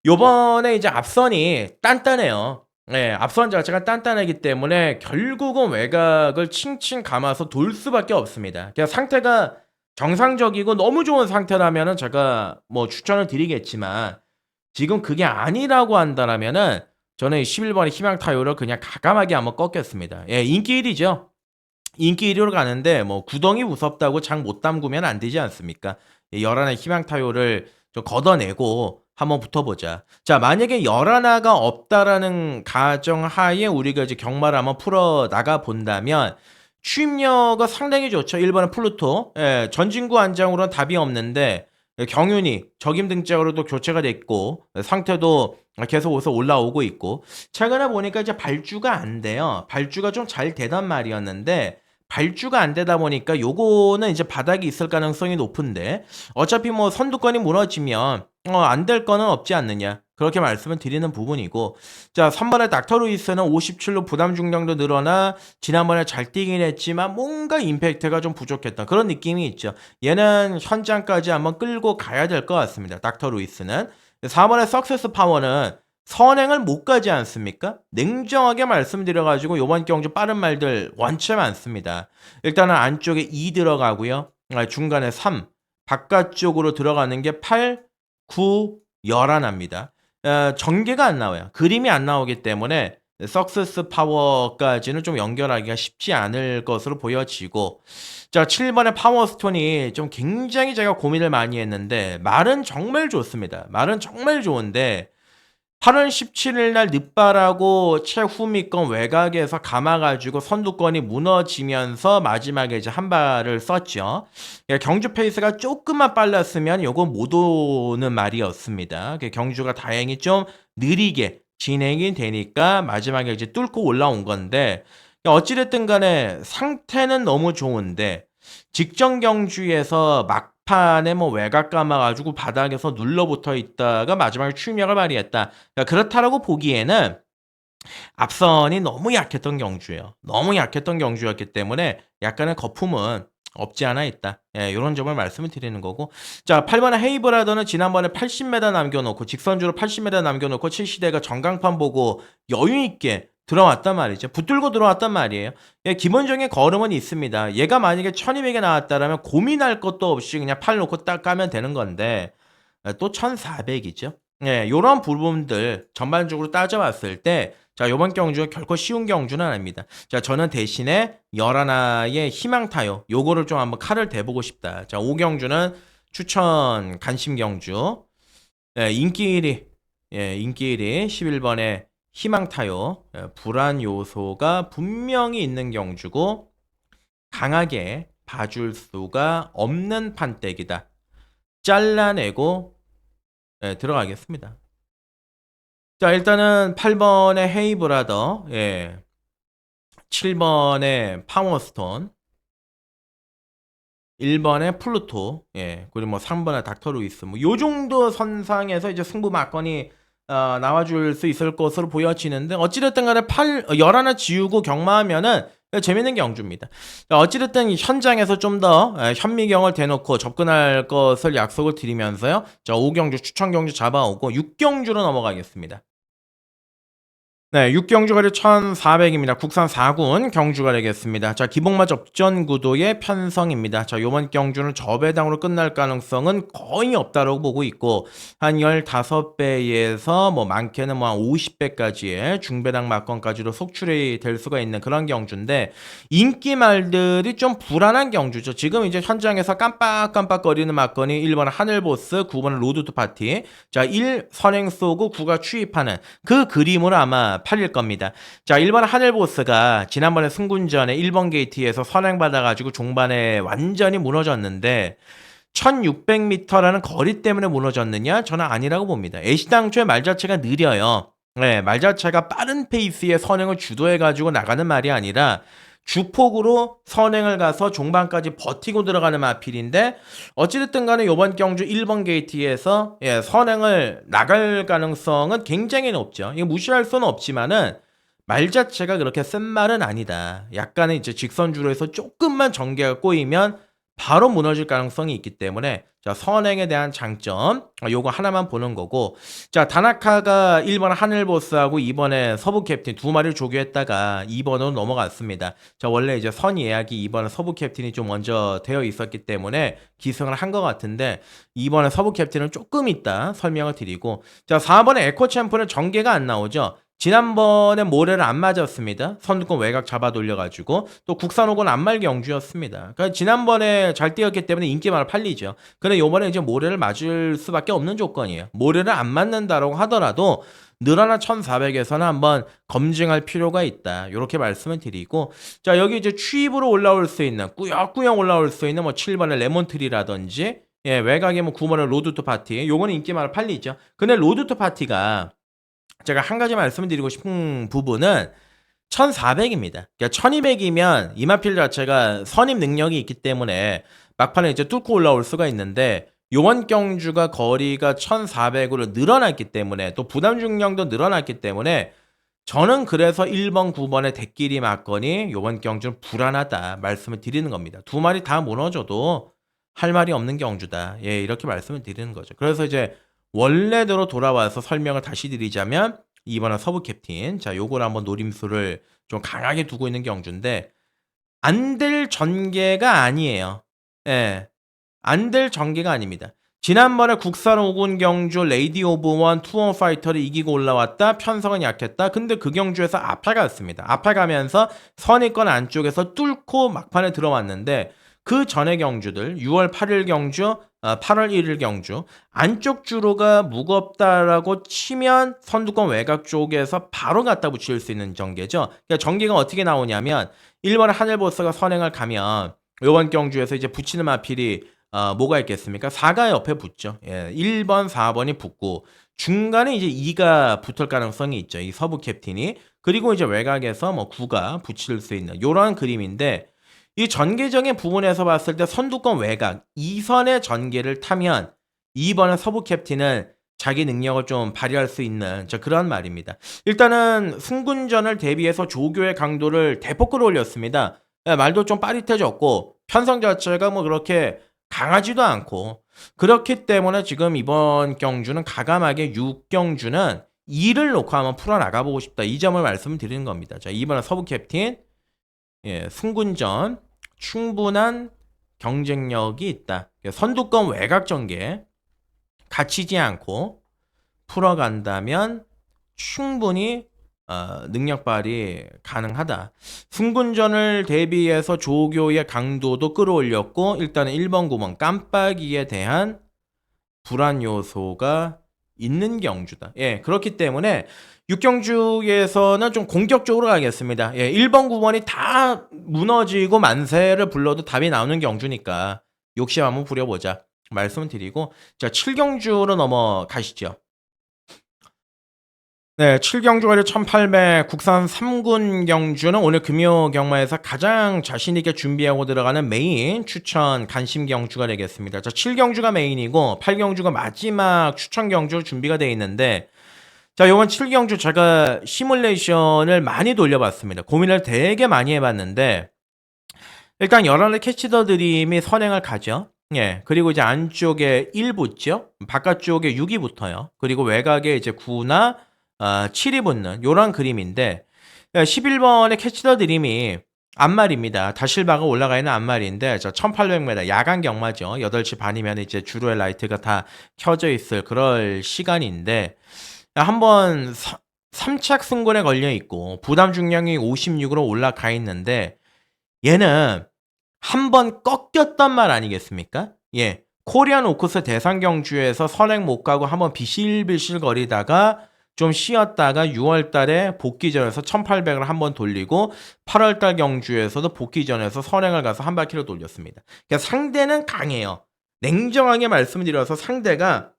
요번에 이제 앞선이 단단해요. 예, 앞선 자체가 단단하기 때문에 결국은 외곽을 칭칭 감아서 돌 수밖에 없습니다. 그냥 상태가 정상적이고 너무 좋은 상태라면은 제가 뭐 추천을 드리겠지만 지금 그게 아니라고 한다라면은 저는 11번의 희망타요를 그냥 가감하게 한번 꺾겠습니다. 예, 인기 1위죠. 인기 1위로 가는데 뭐 구덩이 무섭다고 장 못 담그면 안 되지 않습니까? 11의 희망타요를 좀 걷어내고 한번 붙어보자. 자, 만약에 11가 없다라는 가정하에 우리가 이제 경마를 한번 풀어 나가 본다면 추임료가 상당히 좋죠. 1번은 플루토. 예, 전진구 안장으로는 답이 없는데 경윤이 적임 등짝으로도 교체가 됐고 상태도 계속 어서 올라오고 있고 최근에 보니까 이제 발주가 안 돼요. 발주가 좀 잘 되단 말이었는데 발주가 안 되다 보니까 요거는 이제 바닥이 있을 가능성이 높은데 어차피 뭐 선두권이 무너지면 안 될 거는 없지 않느냐 그렇게 말씀을 드리는 부분이고 자 3번의 닥터 루이스는 57로 부담 중량도 늘어나 지난번에 잘 뛰긴 했지만 뭔가 임팩트가 좀 부족했다 그런 느낌이 있죠. 얘는 현장까지 한번 끌고 가야 될 것 같습니다. 닥터 루이스는 4번의 석세스 파워는 선행을 못 가지 않습니까? 냉정하게 말씀드려가지고 요번 경주 빠른 말들 원체 많습니다. 일단은 안쪽에 2 들어가고요. 중간에 3, 바깥쪽으로 들어가는 게 8, 9, 11합니다. 전개가 안 나와요. 그림이 안 나오기 때문에 석세스 파워까지는 좀 연결하기가 쉽지 않을 것으로 보여지고 자 7번의 파워스톤이 좀 굉장히 제가 고민을 많이 했는데 말은 정말 좋습니다. 말은 정말 좋은데 8월 17일 날 늦바라고 최후미권 외곽에서 감아가지고 선두권이 무너지면서 마지막에 이제 한 발을 썼죠. 경주 페이스가 조금만 빨랐으면 요건 못 오는 말이었습니다. 경주가 다행히 좀 느리게 진행이 되니까 마지막에 이제 뚫고 올라온 건데 어찌됐든 간에 상태는 너무 좋은데 직전 경주에서 막판에 뭐 외곽 감아가지고 바닥에서 눌러붙어 있다가 마지막에 출력을 발휘했다. 그러니까 그렇다라고 보기에는 앞선이 너무 약했던 경주예요. 너무 약했던 경주였기 때문에 약간의 거품은 없지 않아 있다. 예, 이런 점을 말씀을 드리는 거고. 자, 8번의 헤이브라더는 지난번에 80m 남겨놓고 직선주로 80m 남겨놓고 7시대가 전광판 보고 여유 있게 들어왔단 말이죠. 붙들고 들어왔단 말이에요. 예, 기본적인 걸음은 있습니다. 얘가 만약에 1200에 나왔다라면 고민할 것도 없이 그냥 팔 놓고 딱 까면 되는 건데 또 1400이죠. 예, 요런 부분들 전반적으로 따져봤을 때 자, 요번 경주가 결코 쉬운 경주는 아닙니다. 자, 저는 대신에 11의 희망타요. 요거를 좀 한번 칼을 대보고 싶다. 자, 5경주는 추천 관심 경주. 예, 인기 1위. 예, 인기 1위 11번의 희망타요. 예, 불안 요소가 분명히 있는 경주고 강하게 봐줄 수가 없는 판때기다. 잘라내고 예, 들어가겠습니다. 자, 일단은 8번의 헤이브라더. 예. 7번에 파워스톤, 1번에 플루토, 예, 그리고 뭐 3번에 닥터 루이스, 뭐 요 정도 선상에서 이제 승부 막건이 나와줄 수 있을 것으로 보여지는데, 어찌됐든 간에 11 지우고 경마하면은 재밌는 경주입니다. 자, 어찌됐든 이 현장에서 좀 더 현미경을 대놓고 접근할 것을 약속을 드리면서요. 자, 5경주 추천 경주 잡아오고 6경주로 넘어가겠습니다. 네, 6경주거리 1400입니다. 국산 4군 경주가 되겠습니다. 자, 기복마 접전 구도의 편성입니다. 자, 요번 경주는 저배당으로 끝날 가능성은 거의 없다라고 보고 있고, 한 15배에서 뭐 많게는 뭐 한 50배까지의 중배당 막건까지도 속출이 될 수가 있는 그런 경주인데, 인기말들이 좀 불안한 경주죠. 지금 이제 현장에서 깜빡깜빡거리는 막건이 1번 하늘보스, 9번은 로드투 파티, 자, 1 선행 쏘고 9가 추입하는 그 그림으로 아마 팔릴 겁니다. 자, 1번 하늘보스가 지난번에 승군전에 1번 게이트에서 선행받아가지고 종반에 완전히 무너졌는데 1600m라는 거리 때문에 무너졌느냐? 저는 아니라고 봅니다. 애시당초에 말 자체가 느려요. 네, 말 자체가 빠른 페이스의 선행을 주도해가지고 나가는 말이 아니라 주폭으로 선행을 가서 종반까지 버티고 들어가는 마필인데, 어찌됐든 간에 이번 경주 1번 게이트에서 선행을 나갈 가능성은 굉장히 높죠. 이거 무시할 수는 없지만은 말 자체가 그렇게 센 말은 아니다. 약간의 이제 직선주로 해서 조금만 전개가 꼬이면 바로 무너질 가능성이 있기 때문에, 자, 선행에 대한 장점 요거 하나만 보는 거고, 자, 다나카가 1번 하늘보스하고 2번에 서부 캡틴 두 마리를 조교했다가 2번으로 넘어갔습니다. 자, 원래 이제 선 예약이 2번에 서부 캡틴이 좀 먼저 되어 있었기 때문에 기승을 한 것 같은데, 2번에 서부 캡틴은 조금 있다 설명을 드리고, 자, 4번에 에코 챔프는 전개가 안 나오죠. 지난번에 모래를 안 맞았습니다. 선두권 외곽 잡아 돌려가지고, 또 국산 혹은 안말 경주였습니다. 그러니까 지난번에 잘 뛰었기 때문에 인기만 팔리죠. 근데 요번에 이제 모래를 맞을 수밖에 없는 조건이에요. 모래를 안 맞는다라고 하더라도 늘어나 1400에서는 한번 검증할 필요가 있다. 이렇게 말씀을 드리고, 자, 여기 이제 추입으로 올라올 수 있는, 꾸역꾸역 올라올 수 있는 뭐 7번의 레몬트리라든지, 예, 외곽에 뭐 9번의 로드투 파티, 요거는 인기만 팔리죠. 근데 로드투 파티가 제가 한 가지 말씀을 드리고 싶은 부분은 1400입니다. 그러니까 1200이면 이마필 자체가 선임 능력이 있기 때문에 막판에 이제 뚫고 올라올 수가 있는데, 요원 경주가 거리가 1400으로 늘어났기 때문에, 또 부담 중량도 늘어났기 때문에 저는 그래서 1번, 9번의 대끼리 막건이 요번 경주는 불안하다 말씀을 드리는 겁니다. 두 마리 다 무너져도 할 말이 없는 경주다. 예, 이렇게 말씀을 드리는 거죠. 그래서 이제 원래대로 돌아와서 설명을 다시 드리자면, 이번에 서부 캡틴, 자, 요걸 한번 노림수를 좀 강하게 두고 있는 경주인데, 안 될 전개가 아니에요. 예, 안 될 전개가 아닙니다. 지난번에 국산 5군 경주 레이디 오브 원 투어 파이터를 이기고 올라왔다. 편성은 약했다. 근데 그 경주에서 앞에 갔습니다. 앞에 가면서 선입권 안쪽에서 뚫고 막판에 들어왔는데, 그 전의 경주들 6월 8일 경주, 8월 1일 경주 안쪽 주로가 무겁다라고 치면 선두권 외곽 쪽에서 바로 갖다 붙일 수 있는 전개죠. 그러니까 전개가 어떻게 나오냐면, 1번 하늘보스가 선행을 가면 요번 경주에서 이제 붙이는 마필이 뭐가 있겠습니까? 4가 옆에 붙죠. 예, 1번, 4번이 붙고 중간에 이제 2가 붙을 가능성이 있죠. 이 서부 캡틴이. 그리고 이제 외곽에서 뭐 9가 붙일 수 있는 요런 그림인데, 이 전개적인 부분에서 봤을 때 선두권 외곽 2선의 전개를 타면 2번의 서부 캡틴은 자기 능력을 좀 발휘할 수 있는 그런 말입니다. 일단은 승군전을 대비해서 조교의 강도를 대폭 끌어올렸습니다. 예, 말도 좀 빠릿해졌고 편성 자체가 뭐 그렇게 강하지도 않고, 그렇기 때문에 지금 이번 경주는 가감하게 6경주는 2를 놓고 한번 풀어나가보고 싶다. 이 점을 말씀을 드리는 겁니다. 자, 이번에 서부 캡틴, 예, 승군전 충분한 경쟁력이 있다. 선두권 외곽 전개 갇히지 않고 풀어간다면 충분히 능력 발휘 가능하다. 승군전을 대비해서 조교의 강도도 끌어올렸고, 일단은 1번, 9번 깜빡이에 대한 불안 요소가 있는 경주다. 예, 그렇기 때문에 6경주에서는 좀 공격적으로 가겠습니다. 예, 1번, 9번이 다 무너지고 만세를 불러도 답이 나오는 경주니까 욕심 한번 부려보자 말씀을 드리고, 자, 7경주로 넘어가시죠. 네, 7경주 거리 1800 국산 3군 경주는 오늘 금요 경마에서 가장 자신 있게 준비하고 들어가는 메인 추천 간심 경주가 되겠습니다. 자, 7경주가 메인이고 8경주가 마지막 추천 경주 준비가 되어 있는데, 자, 요번 7경주 제가 시뮬레이션을 많이 돌려봤습니다. 고민을 되게 많이 해봤는데, 일단 11의 캐치 더 드림이 선행을 가죠. 예. 그리고 이제 안쪽에 1 붙죠. 바깥쪽에 6이 붙어요. 그리고 외곽에 이제 9나 7이 붙는 요런 그림인데, 11번의 캐치 더 드림이 앞말입니다. 다실바가 올라가 있는 앞말인데, 저 1800m 야간 경마죠. 8시 반이면 이제 주로의 라이트가 다 켜져 있을 그럴 시간인데, 한번 3착 승군에 걸려 있고 부담 중량이 56으로 올라가 있는데, 얘는 한 번 꺾였단 말 아니겠습니까? 예. 코리안 오크스 대상 경주에서 선행 못 가고 한번 비실비실 거리다가 좀 쉬었다가 6월 달에 복귀전에서 1800을 한번 돌리고 8월 달 경주에서도 복귀전에서 선행을 가서 한 바퀴를 돌렸습니다. 그러니까 상대는 강해요. 냉정하게 말씀드려서 상대가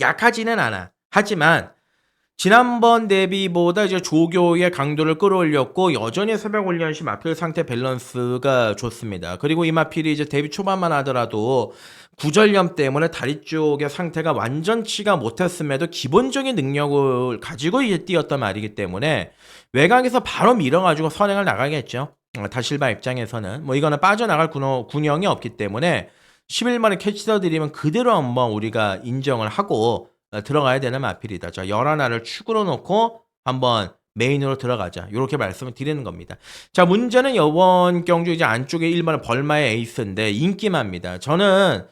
약하지는 않아. 하지만 지난번 대비보다 이제 조교의 강도를 끌어올렸고 여전히 새벽 훈련 시 마필 상태 밸런스가 좋습니다. 그리고 이 마필이 이제 데뷔 초반만 하더라도 구절염 때문에 다리 쪽의 상태가 완전치가 못했음에도 기본적인 능력을 가지고 이제 뛰었단 말이기 때문에 외곽에서 바로 밀어가지고 선행을 나가겠죠. 다실바 입장에서는 뭐 이거는 빠져나갈 군형이 없기 때문에 11만에 캐치더 드리면 그대로 한번 우리가 인정을 하고 들어가야 되는 마필이다. 자, 11알을 축으로 놓고 한번 메인으로 들어가자. 이렇게 말씀을 드리는 겁니다. 자, 문제는 이번 경주 이제 안쪽에 1번은 벌마의 에이스인데 인기마입니다. 저는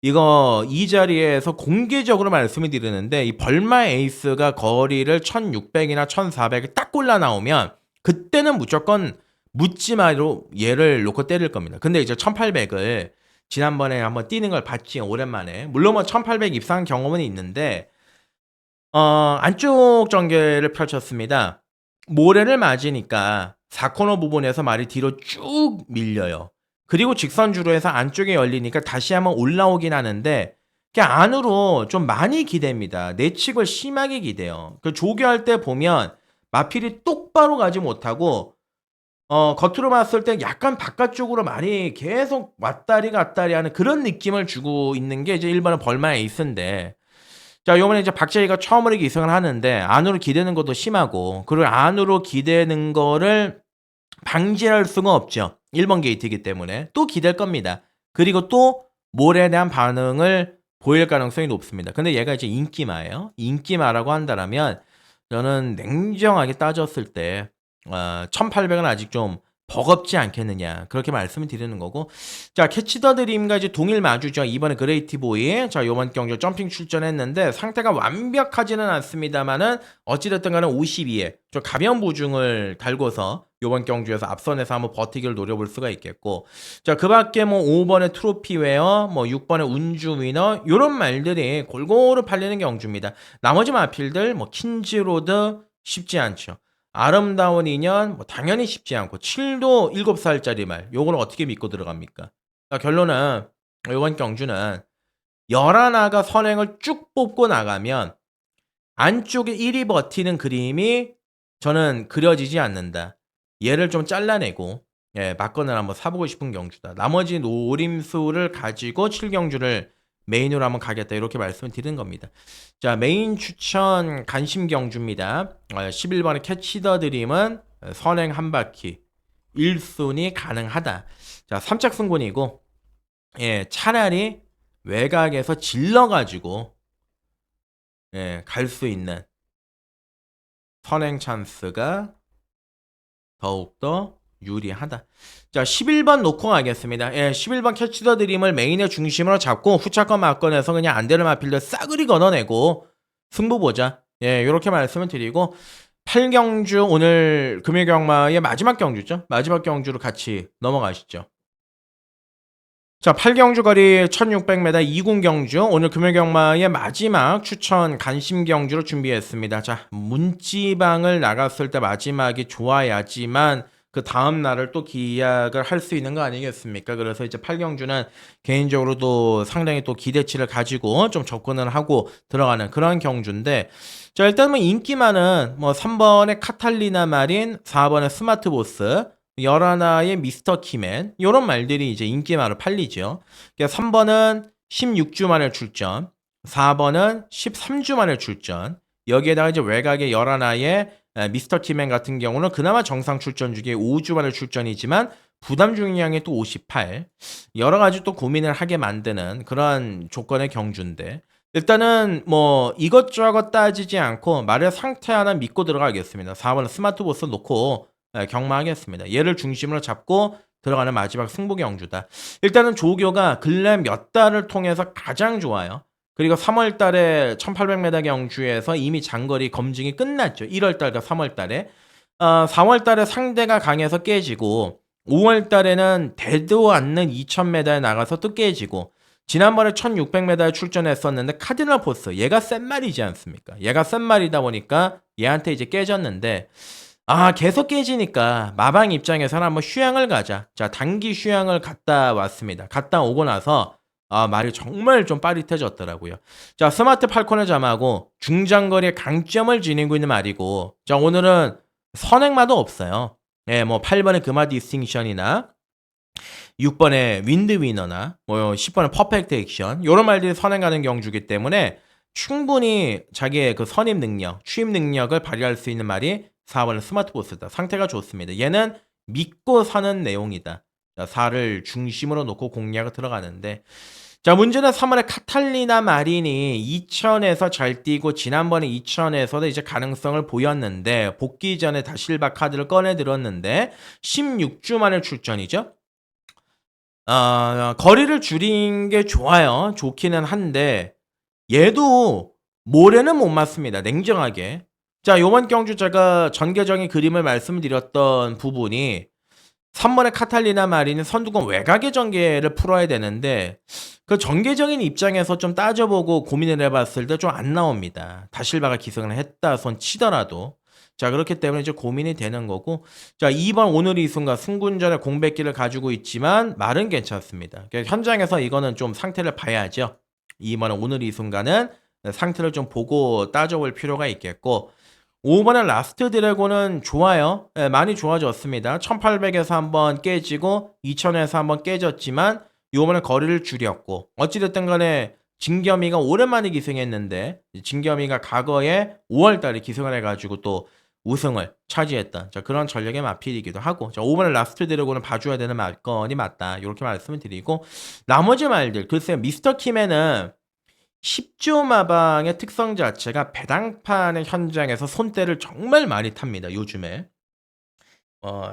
이거 이 자리에서 공개적으로 말씀을 드리는데, 이 벌마 에이스가 거리를 1600이나 1400을 딱 골라 나오면 그때는 무조건 묻지마로 얘를 놓고 때릴 겁니다. 근데 이제 1800을 지난번에 한번 뛰는 걸 봤지, 오랜만에. 물론 뭐 1800 입상한 경험은 있는데, 안쪽 전개를 펼쳤습니다. 모래를 맞으니까 4코너 부분에서 말이 뒤로 쭉 밀려요. 그리고 직선주로 해서 안쪽에 열리니까 다시 한번 올라오긴 하는데, 그냥 안으로 좀 많이 기댑니다. 내측을 심하게 기대요. 그 조교할 때 보면 마필이 똑바로 가지 못하고, 겉으로 봤을 때 약간 바깥쪽으로 많이 계속 왔다리 갔다리 하는 그런 느낌을 주고 있는 게 이제 1번은 벌마 에이스인데, 자, 요번에 이제 박재희가 처음으로 이승을 하는데 안으로 기대는 것도 심하고, 그리고 안으로 기대는 거를 방지할 수가 없죠. 1번 게이트이기 때문에 또 기댈 겁니다. 그리고 또 몰에 대한 반응을 보일 가능성이 높습니다. 근데 얘가 이제 인기마예요. 인기마라고 한다면 저는 냉정하게 따졌을 때 1800은 아직 좀 버겁지 않겠느냐, 그렇게 말씀을 드리는 거고. 자, 캐치 더 드림과 이제 동일 마주죠. 이번에 그레이티 보이. 자, 요번 경주 점핑 출전했는데 상태가 완벽하지는 않습니다만은 어찌됐든 간에 52에 좀 가벼운 보중을 달고서 요번 경주에서 앞선에서 한번 버티기를 노려볼 수가 있겠고, 자, 그 밖에 뭐 5번의 트로피웨어, 뭐 6번의 운주 위너, 요런 말들이 골고루 팔리는 경주입니다. 나머지 마필들 뭐 킨즈로드 쉽지 않죠. 아름다운 인연 뭐 당연히 쉽지 않고, 7도 7살짜리 말, 요거는 어떻게 믿고 들어갑니까? 그러니까 결론은 이번 경주는 11아가 선행을 쭉 뽑고 나가면 안쪽에 1이 버티는 그림이 저는 그려지지 않는다. 얘를 좀 잘라내고 막건을 한번 사보고 싶은 경주다. 나머지 노림수를 가지고 7경주를 메인으로 한번 가겠다, 이렇게 말씀을 드리는 겁니다. 자, 메인 추천 간심 경주입니다. 11번의 캐치 더 드림은 선행 한 바퀴 1순위 가능하다. 자, 3착 승군이고, 차라리 외곽에서 질러가지고 갈 수 있는 선행 찬스가 더욱더 유리하다. 자, 11번 놓고 가겠습니다. 11번 캐치 더 드림을 메인의 중심으로 잡고 후차권 막건에서 그냥 안되는 마필들 싸그리 걷어내고 승부 보자. 요렇게 말씀을 드리고, 8경주 오늘 금요 경마의 마지막 경주죠. 마지막 경주로 같이 넘어가시죠. 자, 8경주 거리 1600m 2군 경주, 오늘 금요 경마의 마지막 추천 간심 경주로 준비했습니다. 자, 문지방을 나갔을 때 마지막이 좋아야지만 그 다음 날을 또 기약을 할 수 있는 거 아니겠습니까? 그래서 이제 8경주는 개인적으로도 상당히 또 기대치를 가지고 좀 접근을 하고 들어가는 그런 경주인데, 자, 일단 뭐 인기 많은 뭐 3번의 카탈리나 마린, 4번의 스마트 보스, 11의 미스터 키맨, 요런 말들이 이제 인기 많으로 팔리죠. 그러니까 3번은 16주 만에 출전, 4번은 13주 만에 출전, 여기에다가 이제 외곽의 11의 미스터 키맨 같은 경우는 그나마 정상 출전 중에 5주 만에 출전이지만 부담 중량이 또 58, 여러 가지 또 고민을 하게 만드는 그런 조건의 경주인데, 일단은 뭐 이것저것 따지지 않고 말의 상태 하나 믿고 들어가겠습니다. 4번은 스마트 보스 놓고 경마하겠습니다. 얘를 중심으로 잡고 들어가는 마지막 승부 경주다. 일단은 조교가 근래 몇 달을 통해서 가장 좋아요. 그리고 3월 달에 1800m 경주에서 이미 장거리 검증이 끝났죠. 1월 달과 3월 달에. 4월 달에 상대가 강해서 깨지고, 5월 달에는 되도 않는 2000m에 나가서 또 깨지고, 지난번에 1600m에 출전했었는데 카디널 포스, 얘가 센 말이지 않습니까? 얘가 센 말이다 보니까 얘한테 이제 깨졌는데, 계속 깨지니까 마방 입장에서는 한번 휴양을 가자. 자, 단기 휴양을 갔다 왔습니다. 갔다 오고 나서 말이 정말 좀 빠릿해졌더라고요. 자, 스마트 팔콘을 잠하고 중장거리의 강점을 지니고 있는 말이고, 자, 오늘은 선행마도 없어요. 예, 뭐 8번의 금화 디스팅션이나 6번의 윈드 위너나 뭐 10번의 퍼펙트 액션, 요런 말들이 선행 가는 경주기 때문에 충분히 자기의 그 선임 능력, 취임 능력을 발휘할 수 있는 말이 4번의 스마트 보스다. 상태가 좋습니다. 얘는 믿고 사는 내용이다. 자, 4를 중심으로 놓고 공략을 들어가는데, 자, 문제는 3번의 카탈리나 마린이 2000에서 잘 뛰고 지난번에 2000에서도 이제 가능성을 보였는데 복귀 전에 다실바 카드를 꺼내 들었는데 16주 만에 출전이죠. 거리를 줄인 게 좋아요. 좋기는 한데 얘도 모래는 못 맞습니다. 냉정하게. 자, 요번 경주 제가 전개적인 그림을 말씀드렸던 부분이 3번의 카탈리나 마린은 선두권 외곽의 전개를 풀어야 되는데 그 전개적인 입장에서 좀 따져보고 고민을 해봤을 때 좀 안 나옵니다. 다실바가 기승을 했다 손 치더라도. 자, 그렇기 때문에 이제 고민이 되는 거고, 자, 2번 오늘 이 순간 승군전의 공백기를 가지고 있지만 말은 괜찮습니다. 그러니까 현장에서 이거는 좀 상태를 봐야죠. 2번은 오늘 이 순간은 상태를 좀 보고 따져볼 필요가 있겠고, 5번의 라스트 드래곤은 좋아요. 네, 많이 좋아졌습니다. 1800에서 한번 깨지고 2000에서 한번 깨졌지만 요번에 거리를 줄였고, 어찌됐든 간에 진겸이가 오랜만에 기승했는데 진겸이가 과거에 5월달에 기승을 해가지고 또 우승을 차지했던, 자, 그런 전력의 마필이기도 하고, 자, 5번의 라스트 드래곤은 봐줘야 되는 말건이 맞다, 이렇게 말씀을 드리고, 나머지 말들 글쎄요. 미스터 킴에는 10조 마방의 특성 자체가 배당판의 현장에서 손때를 정말 많이 탑니다. 요즘에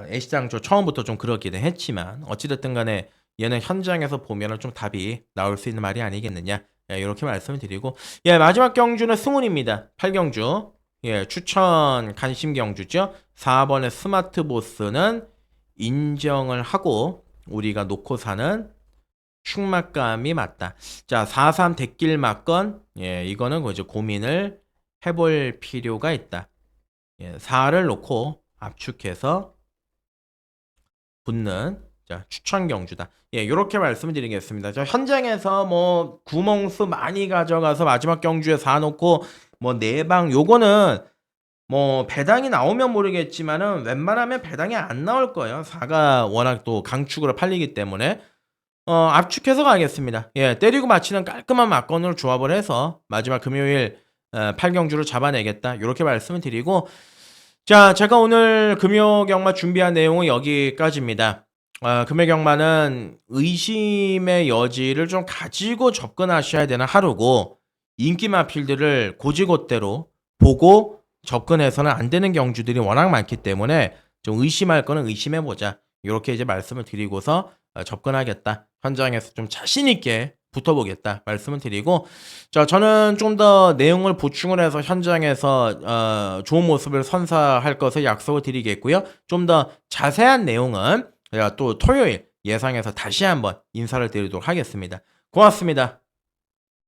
애시장조 처음부터 좀 그러기는 했지만 어찌됐든 간에 얘는 현장에서 보면은 좀 답이 나올 수 있는 말이 아니겠느냐, 예, 이렇게 말씀을 드리고, 예, 마지막 경주는 승운입니다. 8경주. 예, 추천 간심 경주죠. 4번의 스마트 보스는 인정을 하고 우리가 놓고 사는 충막감이 맞다. 자, 4.3 대길 막건, 예, 이거는 이제 고민을 해볼 필요가 있다. 예, 4를 놓고 압축해서 붙는, 자, 추천 경주다. 예, 요렇게 말씀드리겠습니다. 자, 현장에서 뭐 구멍수 많이 가져가서 마지막 경주에 4 놓고 뭐 4방, 요거는 뭐 배당이 나오면 모르겠지만은 웬만하면 배당이 안 나올 거예요. 4가 워낙 또 강축으로 팔리기 때문에 압축해서 가겠습니다. 예, 때리고 맞히는 깔끔한 막건으로 조합을 해서 마지막 금요일 8경주를 잡아내겠다, 이렇게 말씀을 드리고, 자, 제가 오늘 금요 경마 준비한 내용은 여기까지입니다. 금요 경마는 의심의 여지를 좀 가지고 접근하셔야 되는 하루고, 인기 마필들을 고지곳대로 보고 접근해서는 안 되는 경주들이 워낙 많기 때문에 좀 의심할 거는 의심해보자, 이렇게 이제 말씀을 드리고서 접근하겠다, 현장에서 좀 자신 있게 붙어보겠다 말씀을 드리고, 자, 저는 좀 더 내용을 보충을 해서 현장에서 좋은 모습을 선사할 것을 약속을 드리겠고요. 좀 더 자세한 내용은 제가 또 토요일 예상해서 다시 한번 인사를 드리도록 하겠습니다. 고맙습니다.